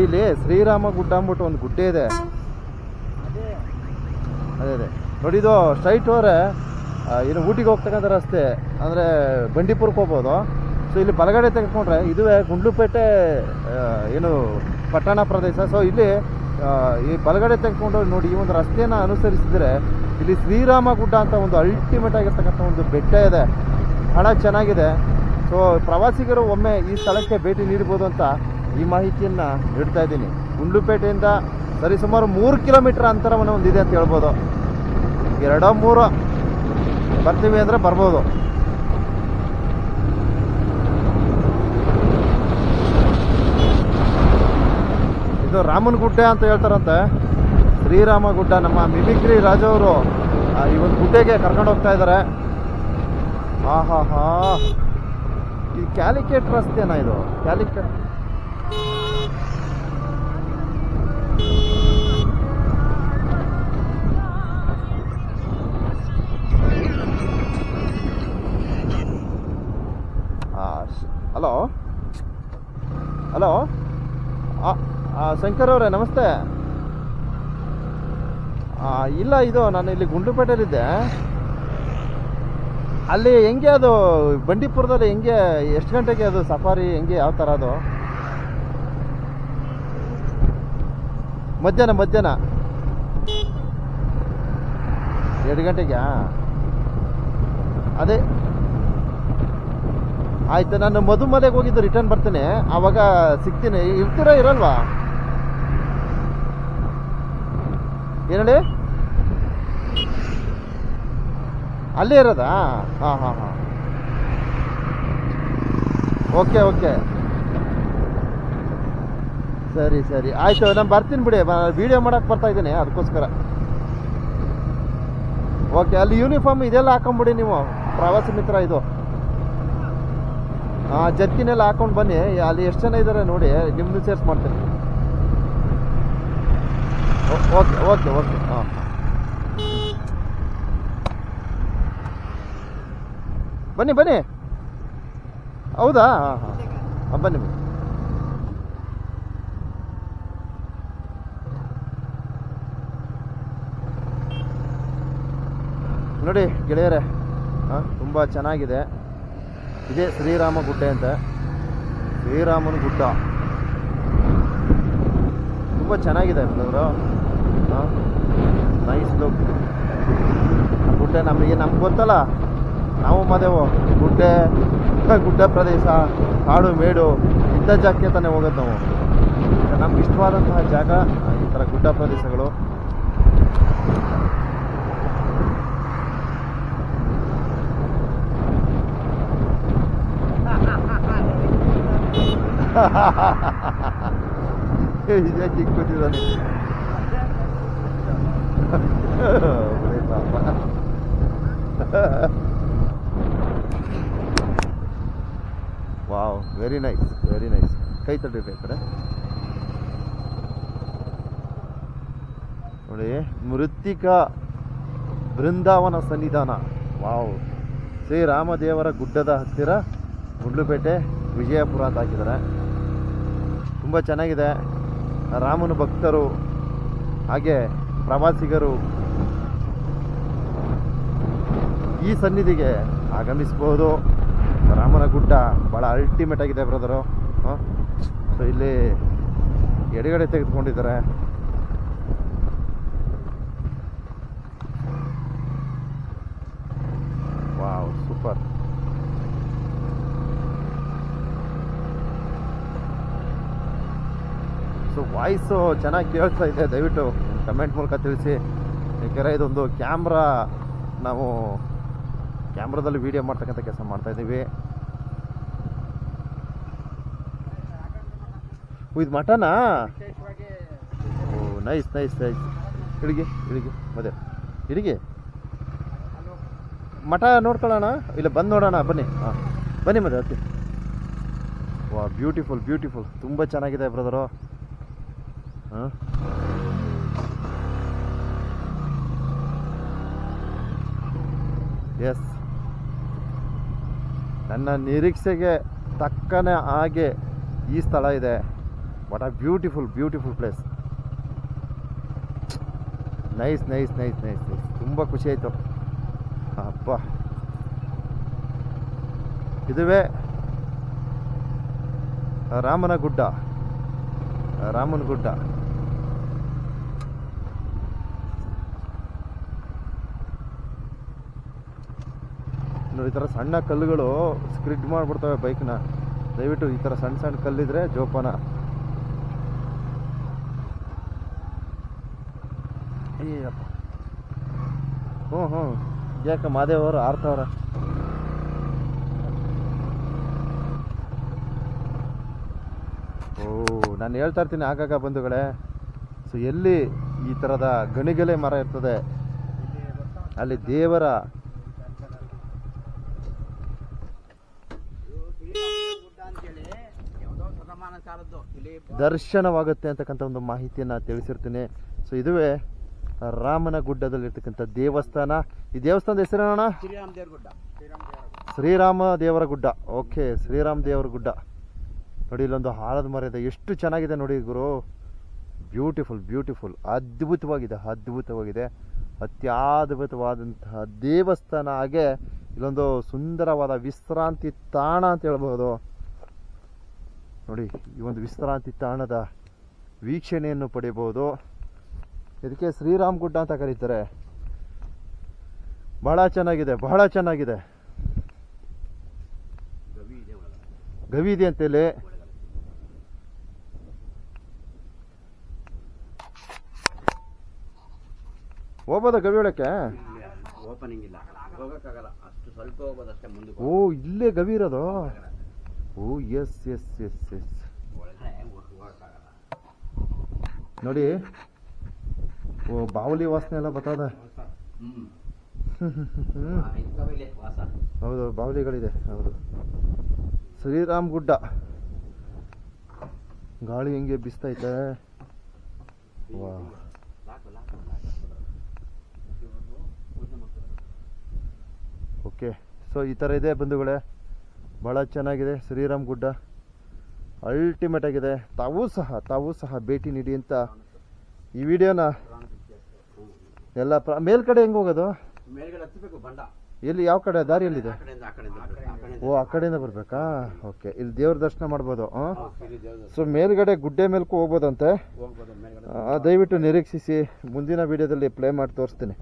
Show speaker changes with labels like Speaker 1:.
Speaker 1: ನೋಡಿ ಇಲ್ಲಿ ಶ್ರೀರಾಮ ಗುಡ್ಡ ಅಂದ್ಬಿಟ್ಟು ಒಂದು ಗುಡ್ಡೆ ಇದೆ. ಅದೇ ನೋಡಿ, ಇದು ಸ್ಟ್ರೈಟ್ ಹೋದ್ರೆ ಏನು ಊಟಿಗೆ ಹೋಗ್ತಕ್ಕಂಥ ರಸ್ತೆ, ಅಂದರೆ ಬಂಡೀಪುರಕ್ಕೆ ಹೋಗ್ಬೋದು. ಸೊ ಇಲ್ಲಿ ಬಲಗಡೆ ತೆಗೆದುಕೊಂಡ್ರೆ ಇದುವೇ ಗುಂಡ್ಲುಪೇಟೆ ಏನು ಪಟ್ಟಣ ಪ್ರದೇಶ. ಸೊ ಇಲ್ಲಿ ಈ ಬಲಗಡೆ ತೆಗೆದುಕೊಂಡು ನೋಡಿ, ಈ ಒಂದು ರಸ್ತೆಯನ್ನು ಅನುಸರಿಸಿದರೆ ಇಲ್ಲಿ ಶ್ರೀರಾಮ ಗುಡ್ಡ ಅಂತ ಒಂದು ಅಲ್ಟಿಮೇಟ್ ಆಗಿರ್ತಕ್ಕಂಥ ಒಂದು ಬೆಟ್ಟ ಇದೆ. ಬಹಳ ಚೆನ್ನಾಗಿದೆ. ಸೊ ಪ್ರವಾಸಿಗರು ಒಮ್ಮೆ ಈ ಸ್ಥಳಕ್ಕೆ ಭೇಟಿ ನೀಡ್ಬೋದು ಅಂತ ಈ ಮಾಹಿತಿಯನ್ನು ನೀಡ್ತಾ ಇದ್ದೀನಿ. ಗುಂಡ್ಲುಪೇಟೆಯಿಂದ ಸರಿಸುಮಾರು 3 ಕಿಲೋಮೀಟರ್ ಅಂತರವನ್ನು ಹೊಂದಿದೆ ಅಂತ ಹೇಳ್ಬೋದು. 2-3 ಬರ್ತೀವಿ ಅಂದರೆ ಬರ್ಬೋದು. ಇದು ರಾಮನ ಗುಡ್ಡ ಅಂತ ಹೇಳ್ತಾರಂತೆ, ಶ್ರೀರಾಮ ಗುಡ್ಡ. ನಮ್ಮ ಮಿಮಿಕ್ರಿ ರಾಜವರು ಈ ಒಂದು ಗುಡ್ಡೆಗೆ ಕರ್ಕೊಂಡು ಹೋಗ್ತಾ ಇದ್ದಾರೆ. ಹಾ ಇದು ಕ್ಯಾಲಿಕೇಟ್ ರಸ್ತೆನಾ? ಇದು ಕ್ಯಾಲಿಕೇಟ್ ಹಲೋ ಶಂಕರ್ ಅವರೇ ನಮಸ್ತೆ. ಇಲ್ಲ, ಇದು ನಾನು ಇಲ್ಲಿ ಗುಂಡ್ಲುಪೇಟೆಯಲ್ಲಿದ್ದೆ. ಅಲ್ಲಿ ಹೆಂಗೆ ಅದು ಬಂಡೀಪುರದಲ್ಲಿ ಹೆಂಗೆ, ಎಷ್ಟು ಗಂಟೆಗೆ ಅದು ಸಫಾರಿ, ಹೆಂಗೆ, ಯಾವ ಥರ ಅದು? ಮಧ್ಯಾಹ್ನ 2 ಗಂಟೆಗೆ? ಅದೇ ಆಯ್ತು. ನಾನು ಮದುಮಲೆಗೆ ಹೋಗಿದ್ದು, ರಿಟರ್ನ್ ಬರ್ತೀನಿ, ಆವಾಗ ಸಿಗ್ತೀನಿ. ಇರ್ತೀರಾ ಇರಲ್ವಾ? ಏನು ಹೇಳಿ? ಅಲ್ಲೇ ಇರೋದಾ? ಹಾಂ ಓಕೆ ಸರಿ ಆಯಿತು. ನಾನು ಬರ್ತೀನಿ ಬಿಡಿ, ವಿಡಿಯೋ ಮಾಡೋಕ್ಕೆ ಬರ್ತಾ ಇದ್ದೀನಿ, ಅದಕ್ಕೋಸ್ಕರ. ಓಕೆ, ಅಲ್ಲಿ ಯೂನಿಫಾರ್ಮ್ ಇದೆಲ್ಲ ಹಾಕೊಂಬಿಡಿ ನೀವು, ಪ್ರವಾಸಿ ಮಿತ್ರ. ಇದು ಜರ್ಕಿನೆಲ್ಲ ಹಾಕೊಂಡು ಬನ್ನಿ. ಅಲ್ಲಿ ಎಷ್ಟು ಜನ ಇದ್ದಾರೆ ನೋಡಿ, ನಿಮ್ಮನ್ನು ಸೇರ್ಸ್ ಮಾಡ್ತೀನಿ. ಓಕೆ ಹಾಂ. ಬನ್ನಿ. ಹೌದಾ? ಹಾಂ ಬನ್ನಿ. ನೋಡಿ ಗೆಳೆಯರೇ, ತುಂಬ ಚೆನ್ನಾಗಿದೆ. ಇದೇ ಶ್ರೀರಾಮ ಗುಡ್ಡೆ ಅಂತ, ಶ್ರೀರಾಮನ ಗುಡ್ಡ. ತುಂಬ ಚೆನ್ನಾಗಿದೆ ಬ್ರದರ್. Nice look. ಗುಡ್ಡೆ ನಮಗೆ ಗೊತ್ತಲ್ಲ, ನಾವು ಮದೇವು ಗುಡ್ಡ ಪ್ರದೇಶ, ಕಾಡು ಮೇಡು ಇಂಥ ಜಾಗಕ್ಕೆ ತಾನೇ ಹೋಗೋದು ನಾವು. ನಮ್ಗೆ ಇಷ್ಟವಾದಂತಹ ಜಾಗ ಈ ಥರ ಗುಡ್ಡ ಪ್ರದೇಶಗಳು. ಇದೇ ಚಿಕ್ಕುತ್ತಿದ್ದಾನೆ ಪಾಪ. Wow, very nice. ಕೈ ತಟ್ಟಿರಿ ಕಡೆ ನೋಡಿ. ಮೃತ್ತಿಕಾ ಬೃಂದಾವನ ಸನ್ನಿಧಾನ. ವಾವ್, ಶ್ರೀರಾಮದೇವರ ಗುಡ್ಡದ ಹತ್ತಿರ ಗುಂಡ್ಲುಪೇಟೆ, ವಿಜಯಪುರ ಅಂತ ಹಾಕಿದ್ದಾರೆ. ತುಂಬ ಚೆನ್ನಾಗಿದೆ. ರಾಮನ ಭಕ್ತರು ಹಾಗೆ ಪ್ರವಾಸಿಗರು ಈ ಸನ್ನಿಧಿಗೆ ಆಗಮಿಸಬಹುದು. ರಾಮನ ಗುಡ್ಡ ಭಾಳ ಅಲ್ಟಿಮೇಟ್ ಆಗಿದೆ ಬ್ರದರು. ಸೊ ಇಲ್ಲಿ ಎಡಗಡೆ ತೆಗೆದುಕೊಂಡಿದ್ದಾರೆ. Wow, super. ಸೊ ವಾಯ್ಸು ಚೆನ್ನಾಗಿ ಕೇಳ್ತಾ ಇದೆ, ದಯವಿಟ್ಟು ಕಮೆಂಟ್ ಮೂಲಕ ತಿಳಿಸಿ. ಯಾಕೆಂದರೆ ಇದೊಂದು ಕ್ಯಾಮ್ರಾ, ನಾವು ಕ್ಯಾಮ್ರಾದಲ್ಲಿ ವೀಡಿಯೋ ಮಾಡ್ತಕ್ಕಂಥ ಕೆಲಸ ಮಾಡ್ತಾಯಿದ್ದೀವಿ. ಇದು ಮಟನಾ? ಓ ನೈಸ್. ಇಳಿಗೆ ಮದುವೆ ಇಳಿಗೆ ಮಠ ನೋಡ್ಕೊಳ್ಳೋಣ, ಇಲ್ಲ ಬಂದು ನೋಡೋಣ. ಬನ್ನಿ. ಹಾಂ ಬನ್ನಿ ಮದುವೆ. ಓಕೆ. ವಾ, ಬ್ಯೂಟಿಫುಲ್. ತುಂಬ ಚೆನ್ನಾಗಿದೆ ಬ್ರದರು. ಹಾಂ, ಎಸ್, ನನ್ನ ನಿರೀಕ್ಷೆಗೆ ತಕ್ಕನೆ ಹಾಗೆ ಈ ಸ್ಥಳ ಇದೆ. What are beautiful beautiful place. Nice nice nice nice nice. ತುಂಬ ಖುಷಿ ಆಯಿತು. ಅಪ್ಪ, ಇದುವೇ ರಾಮನ ಗುಡ್ಡ. ರಾಮನ ಗುಡ್ಡ ನೋಡಿ. ಈ ಥರ ಸಣ್ಣ ಕಲ್ಲುಗಳು ಸ್ಕ್ರಿಡ್ ಮಾಡಿಬಿಡ್ತವೆ ಬೈಕ್ನ. ದಯವಿಟ್ಟು ಈ ಥರ ಸಣ್ಣ ಸಣ್ಣ ಕಲ್ಲಿದ್ರೆ ಜೋಪಾನ. ಅಯ್ಯಪ್ಪ, ಹ್ಞೂ ಯಾಕೆ ಮಾದೇವರು ಆರ್ತವ್ರ. ನಾನು ಹೇಳ್ತಾ ಇರ್ತೀನಿ ಆಗಾಗ ಬಂಧುಗಳೇ. ಸೊ ಎಲ್ಲಿ ಈ ಥರದ ಗಣಿಗಲೆ ಮರ ಇರ್ತದೆ ಅಲ್ಲಿ ದೇವರ ದರ್ಶನವಾಗುತ್ತೆ ಅಂತಕ್ಕಂಥ ಒಂದು ಮಾಹಿತಿಯನ್ನು ತಿಳಿಸಿರ್ತೀನಿ. ಸೊ ಇದುವೇ ರಾಮನ ಗುಡ್ಡದಲ್ಲಿರ್ತಕ್ಕಂಥ ದೇವಸ್ಥಾನ. ಈ ದೇವಸ್ಥಾನದ ಹೆಸರೇನೋಣ? ಶ್ರೀರಾಮ ದೇವರ ಗುಡ್ಡ. ಓಕೆ, ಶ್ರೀರಾಮ ದೇವರ ಗುಡ್ಡ. ನೋಡಿ, ಇಲ್ಲೊಂದು ಆಲದ ಮರ ಇದೆ. ಎಷ್ಟು ಚೆನ್ನಾಗಿದೆ ನೋಡಿ ಗುರು. ಬ್ಯೂಟಿಫುಲ್ ಬ್ಯೂಟಿಫುಲ್, ಅದ್ಭುತವಾಗಿದೆ ಅದ್ಭುತವಾಗಿದೆ. ಅತ್ಯದ್ಭುತವಾದಂತಹ ದೇವಸ್ಥಾನ. ಹಾಗೆ ಇಲ್ಲೊಂದು ಸುಂದರವಾದ ವಿಶ್ರಾಂತಿ ತಾಣ ಅಂತ ಹೇಳ್ಬೋದು ನೋಡಿ. ಈ ಒಂದು ವಿಶ್ರಾಂತಿ ತಾಣದ ವೀಕ್ಷಣೆಯನ್ನು ಪಡೆಯಬಹುದು. ಇದಕ್ಕೆ ಶ್ರೀರಾಮ್ ಗುಡ್ಡ ಅಂತ ಕರೀತಾರೆ. ಬಹಳ ಚೆನ್ನಾಗಿದೆ, ಬಹಳ ಚೆನ್ನಾಗಿದೆ. ಗವಿ ಇದೆ ಅಂತೇಳಿ. ಹೋಗ್ಬೋದ ಗವಿ ಒಳಕ್ಕೆ?
Speaker 2: ಓಪನಿಂಗ್ ಇಲ್ಲ, ಹೋಗಕ್ಕಾಗಲ್ಲ. ಅಷ್ಟು ಸ್ವಲ್ಪ ಹೋಗೋದಷ್ಟೇ ಮುಂದೆ.
Speaker 1: ಓ, ಇಲ್ಲೇ ಗವಿ ಇರೋದು. ಓ ಎಸ್ ಎಸ್ ಎಸ್ ಎಸ್. ನೋಡಿ, ಓ ಬಾವಲಿ ವಾಸನೆ ಎಲ್ಲ ಬರ್ತದ. ಹೌದು, ಬಾವಲಿಗಳಿದೆ. ಹೌದು, ಶ್ರೀರಾಮ್ ಗುಡ್ಡ. ಗಾಳಿ ಹೆಂಗೆ ಬೀಸ್ತೈತೆ. ವಾ, ಓಕೆ. ಸೊ ಈ ಥರ ಇದೆ ಬಂಧುಗಳೇ. ಭಾಳ ಚೆನ್ನಾಗಿದೆ ಶ್ರೀರಾಮ್ ಗುಡ್ಡ. ಅಲ್ಟಿಮೇಟ್ ಆಗಿದೆ. ತಾವೂ ಸಹ ಭೇಟಿ ನೀಡಿ ಅಂತ ಈ ವಿಡಿಯೋನ ಎಲ್ಲ ಮೇಲ್ಗಡೆ ಹೆಂಗೆ ಹೋಗೋದು? ಎಲ್ಲಿ, ಯಾವ ಕಡೆ ದಾರಿಯಲ್ಲಿದೆ? ಓ, ಆ ಕಡೆಯಿಂದ ಬರ್ಬೇಕಾ? ಓಕೆ, ಇಲ್ಲಿ ದೇವ್ರ ದರ್ಶನ ಮಾಡ್ಬೋದು. ಸೊ ಮೇಲ್ಗಡೆ ಗುಡ್ಡೆ ಮೇಲ್ಕೂ ಹೋಗ್ಬೋದಂತೆ. ದಯವಿಟ್ಟು ನಿರೀಕ್ಷಿಸಿ, ಮುಂದಿನ ವಿಡಿಯೋದಲ್ಲಿ ಪ್ಲೇ ಮಾಡಿ ತೋರಿಸ್ತೀನಿ.